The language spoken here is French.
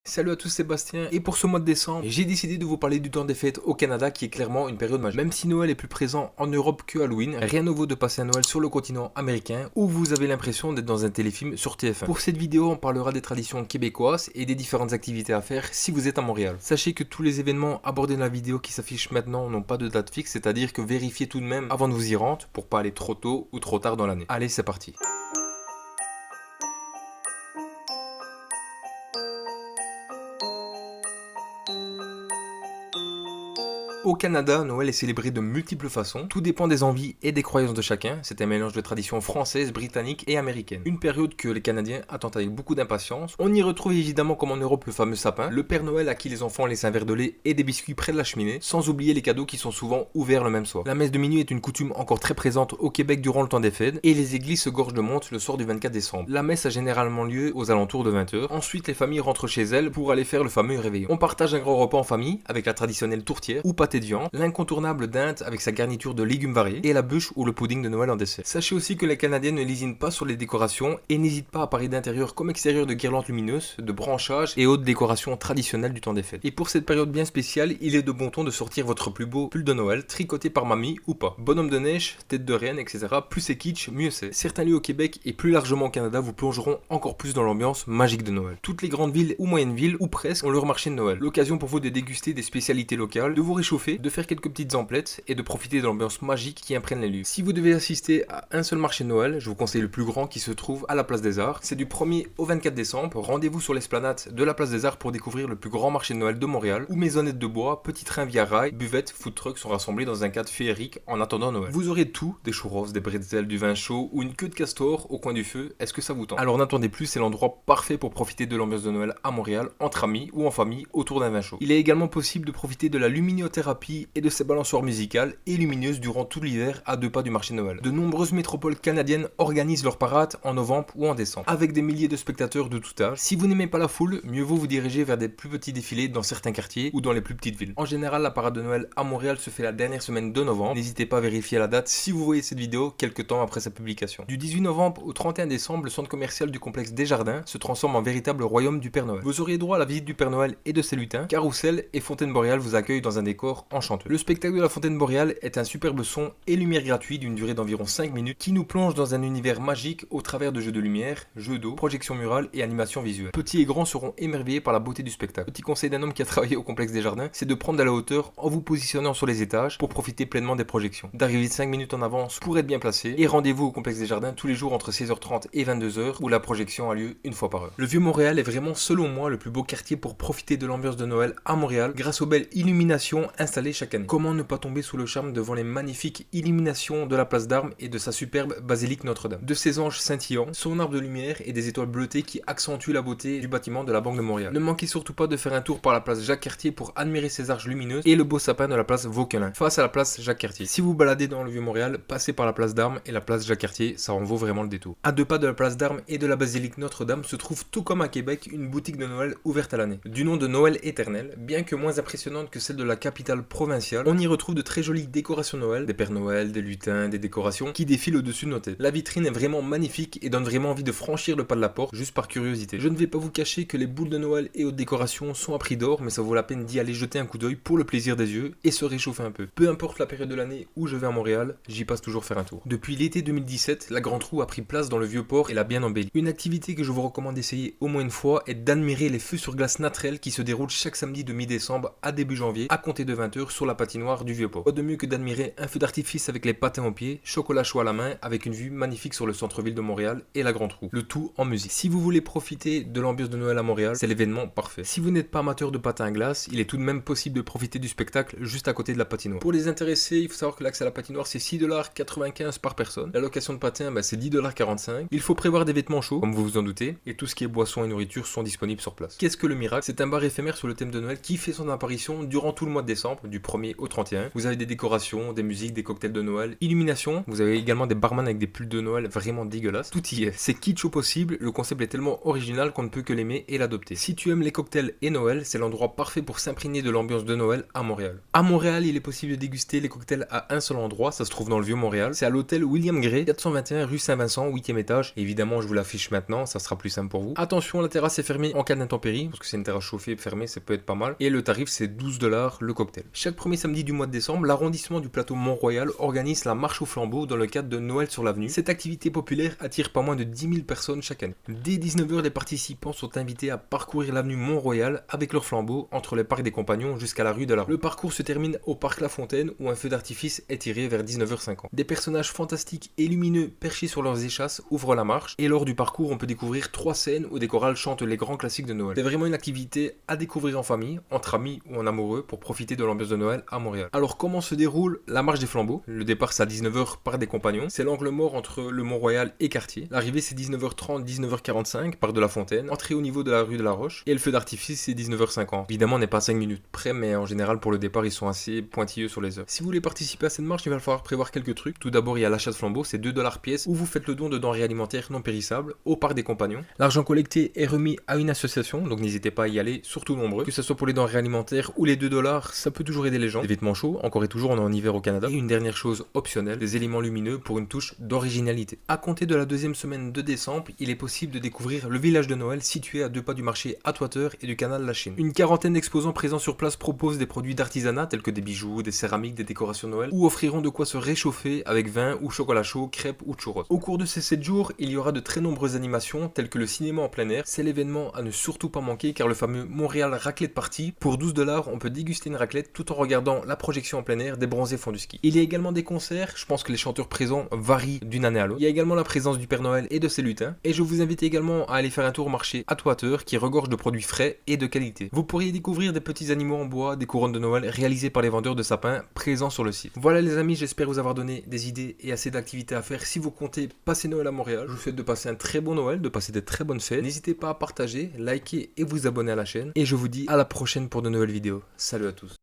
Salut à tous, Sébastien, et pour ce mois de décembre, j'ai décidé de vous parler du temps des fêtes au Canada qui est clairement une période majeure. Même si Noël est plus présent en Europe que Halloween, rien ne vaut de passer un Noël sur le continent américain où vous avez l'impression d'être dans un téléfilm sur TF1. Pour cette vidéo, on parlera des traditions québécoises et des différentes activités à faire si vous êtes à Montréal. Sachez que tous les événements abordés dans la vidéo qui s'affichent maintenant n'ont pas de date fixe, c'est-à-dire que vérifiez tout de même avant de vous y rendre pour pas aller trop tôt ou trop tard dans l'année. Allez, c'est parti. Au Canada, Noël est célébré de multiples façons, tout dépend des envies et des croyances de chacun, c'est un mélange de traditions françaises, britanniques et américaines. Une période que les Canadiens attendent avec beaucoup d'impatience. On y retrouve évidemment comme en Europe le fameux sapin, le Père Noël à qui les enfants laissent un verre de lait et des biscuits près de la cheminée, sans oublier les cadeaux qui sont souvent ouverts le même soir. La messe de minuit est une coutume encore très présente au Québec durant le temps des fêtes, et les églises se gorgent de monde le soir du 24 décembre. La messe a généralement lieu aux alentours de 20h, ensuite les familles rentrent chez elles pour aller faire le fameux réveillon. On partage un grand repas en famille avec la traditionnelle tourtière ou pâté de viande, l'incontournable dinde avec sa garniture de légumes variés et la bûche ou le pudding de Noël en dessert. Sachez aussi que les Canadiens ne lésinent pas sur les décorations et n'hésitent pas à parler d'intérieur comme extérieur de guirlandes lumineuses, de branchages et autres décorations traditionnelles du temps des fêtes. Et pour cette période bien spéciale, il est de bon ton de sortir votre plus beau pull de Noël, tricoté par mamie ou pas. Bonhomme de neige, tête de reine, etc. Plus c'est kitsch, mieux c'est. Certains lieux au Québec et plus largement au Canada vous plongeront encore plus dans l'ambiance magique de Noël. Toutes les grandes villes ou moyennes villes, ou presque, ont leur marché de Noël. L'occasion pour vous de déguster des spécialités locales, de vous réchauffer, de faire quelques petites emplettes et de profiter de l'ambiance magique qui imprègne les lieux. Si vous devez assister à un seul marché de Noël, je vous conseille le plus grand qui se trouve à la Place des Arts. C'est du 1er au 24 décembre. Rendez-vous sur l'esplanade de la Place des Arts pour découvrir le plus grand marché de Noël de Montréal où maisonnettes de bois, petits trains via rail, buvettes, food trucks sont rassemblés dans un cadre féerique en attendant Noël. Vous aurez tout, des churros, des bretzels, du vin chaud ou une queue de castor au coin du feu. Est-ce que ça vous tente? Alors n'attendez plus, c'est l'endroit parfait pour profiter de l'ambiance de Noël à Montréal, entre amis ou en famille autour d'un vin chaud. Il est également possible de profiter de la luminothérapie et de ses balançoires musicales et lumineuses durant tout l'hiver à 2 pas du marché de Noël. De nombreuses métropoles canadiennes organisent leurs parades en novembre ou en décembre, avec des milliers de spectateurs de tout âge. Si vous n'aimez pas la foule, mieux vaut vous diriger vers des plus petits défilés dans certains quartiers ou dans les plus petites villes. En général, la parade de Noël à Montréal se fait la dernière semaine de novembre. N'hésitez pas à vérifier la date si vous voyez cette vidéo quelques temps après sa publication. Du 18 novembre au 31 décembre, le centre commercial du complexe Desjardins se transforme en véritable royaume du Père Noël. Vous aurez droit à la visite du Père Noël et de ses lutins. Carrousel et Fontaine Boréale vous accueillent dans un décor enchanteur. Le spectacle de la Fontaine Boréale est un superbe son et lumière gratuit d'une durée d'environ 5 minutes qui nous plonge dans un univers magique au travers de jeux de lumière, jeux d'eau, projections murales et animations visuelles. Petits et grands seront émerveillés par la beauté du spectacle. Petit conseil d'un homme qui a travaillé au complexe Desjardins, c'est de prendre de la hauteur en vous positionnant sur les étages pour profiter pleinement des projections. D'arriver 5 minutes en avance pour être bien placé et rendez-vous au complexe Desjardins tous les jours entre 16h30 et 22h où la projection a lieu une fois par heure. Le Vieux-Montréal est vraiment selon moi le plus beau quartier pour profiter de l'ambiance de Noël à Montréal grâce aux belles illuminations installées chaque année. Comment ne pas tomber sous le charme devant les magnifiques illuminations de la place d'Armes et de sa superbe basilique Notre-Dame. De ses anges scintillants, son arbre de lumière et des étoiles bleutées qui accentuent la beauté du bâtiment de la Banque de Montréal. Ne manquez surtout pas de faire un tour par la place Jacques-Cartier pour admirer ses arches lumineuses et le beau sapin de la place Vauquelin, face à la place Jacques-Cartier. Si vous baladez dans le Vieux-Montréal, passez par la place d'Armes et la place Jacques-Cartier, ça en vaut vraiment le détour. À 2 pas de la place d'Armes et de la basilique Notre-Dame se trouve tout comme à Québec une boutique de Noël ouverte à l'année, du nom de Noël éternel, bien que moins impressionnante que celle de la capitale provinciale. On y retrouve de très jolies décorations Noël, des Pères Noël, des lutins, des décorations qui défilent au-dessus de nos têtes. La vitrine est vraiment magnifique et donne vraiment envie de franchir le pas de la porte juste par curiosité. Je ne vais pas vous cacher que les boules de Noël et autres décorations sont à prix d'or, mais ça vaut la peine d'y aller jeter un coup d'œil pour le plaisir des yeux et se réchauffer un peu. Peu importe la période de l'année où je vais à Montréal, j'y passe toujours faire un tour. Depuis l'été 2017, la Grande Roue a pris place dans le Vieux-Port et l'a bien embellie. Une activité que je vous recommande d'essayer au moins une fois est d'admirer les feux sur glace naturels qui se déroulent chaque samedi de mi-décembre à début janvier à compter de 20h sur la patinoire du Vieux-Port. Pas de mieux que d'admirer un feu d'artifice avec les patins aux pieds, chocolat chaud à la main avec une vue magnifique sur le centre-ville de Montréal et la Grande Roue. Le tout en musique. Si vous voulez profiter de l'ambiance de Noël à Montréal, c'est l'événement parfait. Si vous n'êtes pas amateur de patins à glace, il est tout de même possible de profiter du spectacle juste à côté de la patinoire. Pour les intéressés, il faut savoir que l'accès à la patinoire c'est 6,95$ par personne. La location de patins c'est 10,45$. Il faut prévoir des vêtements chauds, comme vous vous en doutez, et tout ce qui est boissons et nourriture sont disponibles sur place. Qu'est-ce que le miracle? C'est un bar éphémère sur le thème de Noël qui fait son apparition durant tout le mois de décembre décembre, du 1er au 31. Vous avez des décorations, des musiques, des cocktails de Noël, illumination. Vous avez également des barman avec des pulls de Noël vraiment dégueulasses. Tout y est. C'est kitsch au possible, le concept est tellement original qu'on ne peut que l'aimer et l'adopter. Si tu aimes les cocktails et Noël, c'est l'endroit parfait pour s'imprégner de l'ambiance de Noël à Montréal. À Montréal, il est possible de déguster les cocktails à un seul endroit, ça se trouve dans le vieux Montréal. C'est à l'hôtel William Gray, 421 rue Saint-Vincent, 8e étage. Et évidemment, je vous l'affiche maintenant, ça sera plus simple pour vous. Attention, la terrasse est fermée en cas d'intempérie, parce que c'est une terrasse chauffée fermée, ça peut être pas mal. Et le tarif, c'est 12 $ le cocktail. Chaque premier samedi du mois de décembre, l'arrondissement du plateau Mont-Royal organise la marche au flambeau dans le cadre de Noël sur l'avenue. Cette activité populaire attire pas moins de 10 000 personnes chaque année. Dès 19 h, les participants sont invités à parcourir l'avenue Mont-Royal avec leur flambeau entre le parc des Compagnons jusqu'à la rue de la Roue. Le parcours se termine au parc La Fontaine où un feu d'artifice est tiré vers 19 h 50. Des personnages fantastiques et lumineux perchés sur leurs échasses ouvrent la marche et lors du parcours, on peut découvrir 3 scènes où des chorales chantent les grands classiques de Noël. C'est vraiment une activité à découvrir en famille, entre amis ou en amoureux pour profiter de l'ambiance de Noël à Montréal. Alors comment se déroule la marche des flambeaux? Le départ c'est à 19 h par des Compagnons. C'est l'angle mort entre le Mont-Royal et Cartier. L'arrivée c'est 19 h 30, 19 h 45 par de la Fontaine. Entrée au niveau de la rue de la Roche. Et le feu d'artifice c'est 19 h 50. Évidemment on n'est pas à 5 minutes près, mais en général pour le départ ils sont assez pointilleux sur les heures. Si vous voulez participer à cette marche, il va falloir prévoir quelques trucs. Tout d'abord il y a l'achat de flambeaux, c'est 2 $ pièce, où vous faites le don de denrées alimentaires non périssables au parc des Compagnons. L'argent collecté est remis à une association, donc n'hésitez pas à y aller, surtout nombreux. Que ce soit pour les denrées alimentaires ou les 2 $, ça peut toujours aider les gens. Des vêtements chauds, encore et toujours on est en hiver au Canada. Et une dernière chose optionnelle, des éléments lumineux pour une touche d'originalité. À compter de la deuxième semaine de décembre, il est possible de découvrir le village de Noël situé à 2 pas du marché Atwater et du canal La Chine. Une quarantaine d'exposants présents sur place proposent des produits d'artisanat tels que des bijoux, des céramiques, des décorations Noël ou offriront de quoi se réchauffer avec vin ou chocolat chaud, crêpes ou churros. Au cours de ces 7 jours, il y aura de très nombreuses animations telles que le cinéma en plein air. C'est l'événement à ne surtout pas manquer car le fameux Montréal Raclette Party, pour 12 $, on peut déguster une raclette tout en regardant la projection en plein air des bronzés font du ski. Il y a également des concerts, je pense que les chanteurs présents varient d'une année à l'autre. Il y a également la présence du Père Noël et de ses lutins. Et je vous invite également à aller faire un tour au marché Atwater qui regorge de produits frais et de qualité. Vous pourriez découvrir des petits animaux en bois, des couronnes de Noël réalisées par les vendeurs de sapins présents sur le site. Voilà les amis, j'espère vous avoir donné des idées et assez d'activités à faire si vous comptez passer Noël à Montréal. Je vous souhaite de passer un très bon Noël, de passer des très bonnes fêtes. N'hésitez pas à partager, liker et vous abonner à la chaîne. Et je vous dis à la prochaine pour de nouvelles vidéos. Salut à tous.